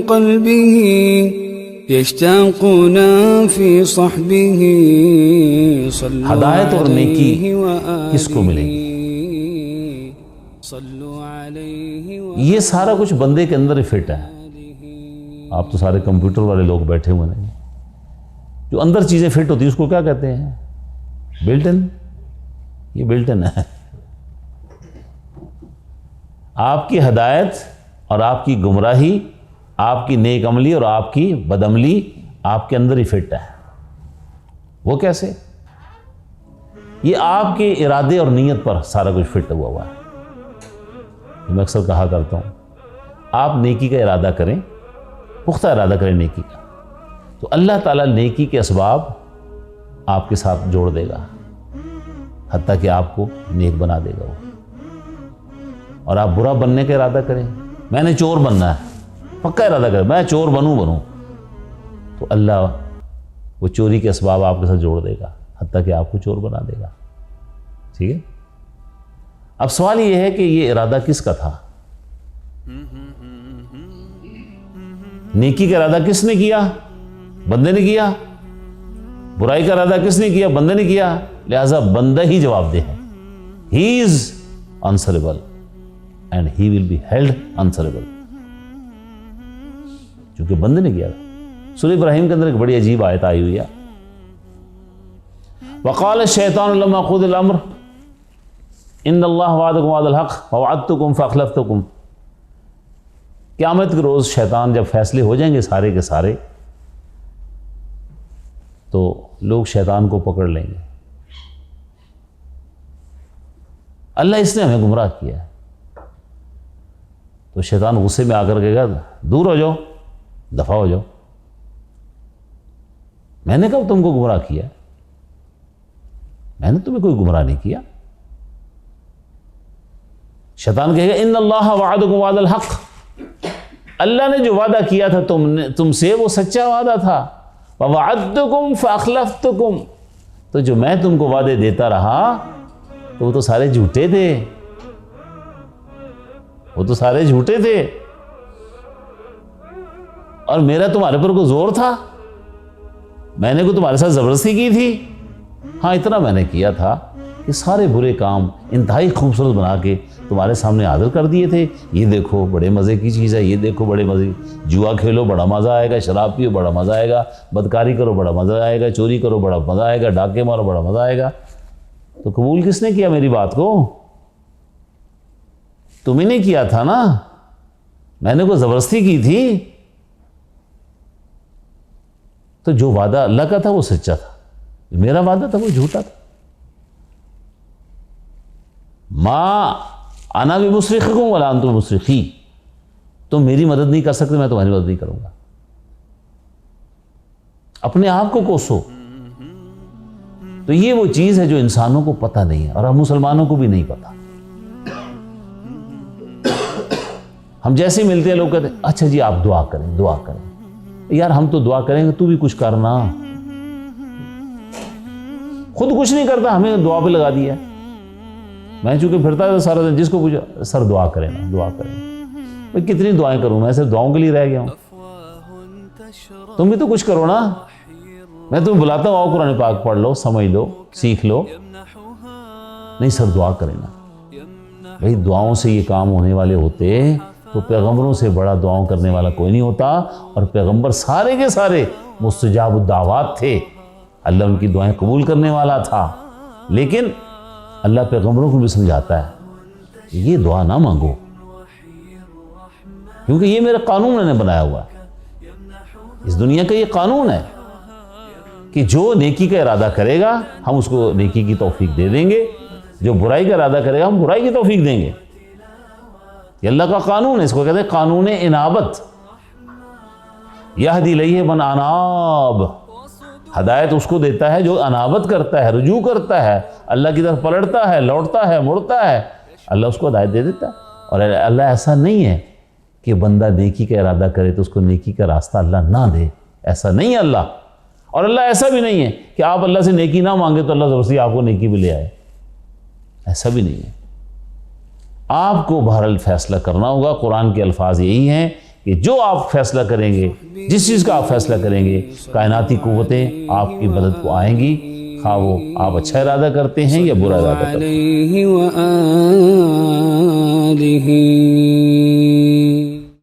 قلبه يشتاقون في صحبه صلوا ہدایت اور نیکی عليه وآله کس کو ملے گی؟ صلوا عليه یہ سارا کچھ بندے کے اندر ہی فٹ ہے. آپ تو سارے کمپیوٹر والے لوگ بیٹھے ہوئے ہیں، جو اندر چیزیں فٹ ہوتی ہیں اس کو کیا کہتے ہیں؟ Built in. یہ بلٹ ان ہے. آپ کی ہدایت اور آپ کی گمراہی، آپ کی نیک عملی اور آپ کی بدعملی آپ کے اندر ہی فٹ ہے. وہ کیسے؟ یہ آپ کے ارادے اور نیت پر سارا کچھ فٹ ہوا ہے. میں اکثر کہا کرتا ہوں، آپ نیکی کا ارادہ کریں، پختہ ارادہ کریں نیکی کا، تو اللہ تعالیٰ نیکی کے اسباب آپ کے ساتھ جوڑ دے گا، حتیٰ کہ آپ کو نیک بنا دے گا وہ. اور آپ برا بننے کا ارادہ کریں، میں نے چور بننا ہے، پکا ارادہ کریں میں چور بنوں، تو اللہ وہ چوری کے اسباب آپ کے ساتھ جوڑ دے گا، حتیٰ کہ آپ کو چور بنا دے گا. ٹھیک ہے؟ اب سوال یہ ہے کہ یہ ارادہ کس کا تھا؟ نیکی کا ارادہ کس نے کیا؟ بندے نے کیا. برائی کا ارادہ کس نے کیا؟ بندے نے کیا. لہذا بندہ ہی جواب دہ ہے. He is answerable and he will be held answerable. چونکہ بندے نے کیا. سورہ ابراہیم کے اندر ایک بڑی عجیب آیت آئی ہوئی ہے. وقال الشیطان لما قضی الامر ان اللہ وعدکم وعد الحق ووعدتکم فاخلفتکم. قیامت کے روز شیطان جب فیصلے ہو جائیں گے سارے کے سارے، تو لوگ شیطان کو پکڑ لیں گے. اللہ اس نے ہمیں گمراہ کیا ہے. تو شیطان غصے میں آ کر کہے گا دور ہو جاؤ، دفع ہو جاؤ، میں نے کب تم کو گمراہ کیا؟ میں نے تمہیں کوئی گمراہ نہیں کیا. شیطان کہے گا ان اللہ وعدکم وعد الحق. اللہ نے جو وعدہ کیا تھا تم سے وہ سچا وعدہ تھا. ووعدتکم فاخلفتکم. تو جو میں تم کو وعدے دیتا رہا تو وہ تو سارے جھوٹے تھے، وہ تو سارے جھوٹے تھے. اور میرا تمہارے پر کوئی زور تھا؟ میں نے کوئی تمہارے ساتھ زبردستی کی تھی؟ ہاں اتنا میں نے کیا تھا کہ سارے برے کام انتہائی خوبصورت بنا کے تمہارے سامنے حاضر کر دیے تھے. یہ دیکھو بڑے مزے کی چیز ہے، یہ دیکھو بڑے مزے، جوا کھیلو بڑا مزہ آئے گا، شراب پیو بڑا مزہ آئے گا، بدکاری کرو بڑا مزہ آئے گا، چوری کرو بڑا مزہ آئے گا، ڈاکے مارو بڑا مزہ آئے گا. تو قبول کس نے کیا میری بات کو؟ تم ہی نے کیا تھا نا. میں نے کوئی زبردستی کی تھی؟ تو جو وعدہ اللہ کا تھا وہ سچا تھا، میرا وعدہ تھا وہ جھوٹا تھا. ما انا بمصرخکم ولا انتم بمصرخی. تم میری مدد نہیں کر سکتے، میں تمہاری مدد نہیں کروں گا. اپنے آپ کو کوسو. تو یہ وہ چیز ہے جو انسانوں کو پتہ نہیں ہے، اور ہم مسلمانوں کو بھی نہیں پتہ. ہم جیسے ملتے ہیں لوگ کہتے ہیں اچھا جی آپ دعا کریں دعا کریں. یار ہم تو دعا کریں گے، تو بھی کچھ کرنا. خود کچھ نہیں کرتا، ہمیں دعا پہ لگا دیا. میں چونکہ پھرتا تھا سارا دن، جس کو پوچھا سر دعا کریں نا دعا کریں. میں کتنی دعائیں کروں؟ میں صرف دعاؤں کے لیے رہ گیا ہوں. تم بھی تو کچھ کرو نا. میں تمہیں بلاتا ہوں آؤ قرآن پاک پڑھ لو، سمجھ لو، سیکھ لو. نہیں سر دعا کریں نا. بھائی دعاؤں سے یہ کام ہونے والے ہوتے تو پیغمبروں سے بڑا دعاؤں کرنے والا کوئی نہیں ہوتا. اور پیغمبر سارے کے سارے مستجاب الدعوات تھے، اللہ ان کی دعائیں قبول کرنے والا تھا. لیکن اللہ پیغمبروں کو بھی سمجھاتا ہے یہ دعا نہ مانگو، کیونکہ یہ میرا قانون میں نے بنایا ہوا ہے. اس دنیا کا یہ قانون ہے کہ جو نیکی کا ارادہ کرے گا ہم اس کو نیکی کی توفیق دے دیں گے، جو برائی کا ارادہ کرے گا ہم برائی کی توفیق دیں گے. یہ اللہ کا قانون ہے. اس کو کہتے ہیں قانون انابت. یہدی الیہ من اناب. ہدایت اس کو دیتا ہے جو انابت کرتا ہے، رجوع کرتا ہے، اللہ کی طرف پلٹتا ہے، لوٹتا ہے، مڑتا ہے. اللہ اس کو ہدایت دے دیتا ہے. اور اللہ ایسا نہیں ہے کہ بندہ نیکی کا ارادہ کرے تو اس کو نیکی کا راستہ اللہ نہ دے. ایسا نہیں ہے اللہ. اور اللہ ایسا بھی نہیں ہے کہ آپ اللہ سے نیکی نہ مانگے تو اللہ زبردستی آپ کو نیکی بھی لے آئے. ایسا بھی نہیں ہے. آپ کو بہرحال فیصلہ کرنا ہوگا. قرآن کے الفاظ یہی ہیں کہ جو آپ فیصلہ کریں گے، جس چیز کا آپ فیصلہ کریں گے، کائناتی قوتیں آپ کی مدد کو آئیں گی، خواہ وہ آپ اچھا ارادہ کرتے ہیں یا برا ارادہ کرتے ہیں۔ علیہ وآلہ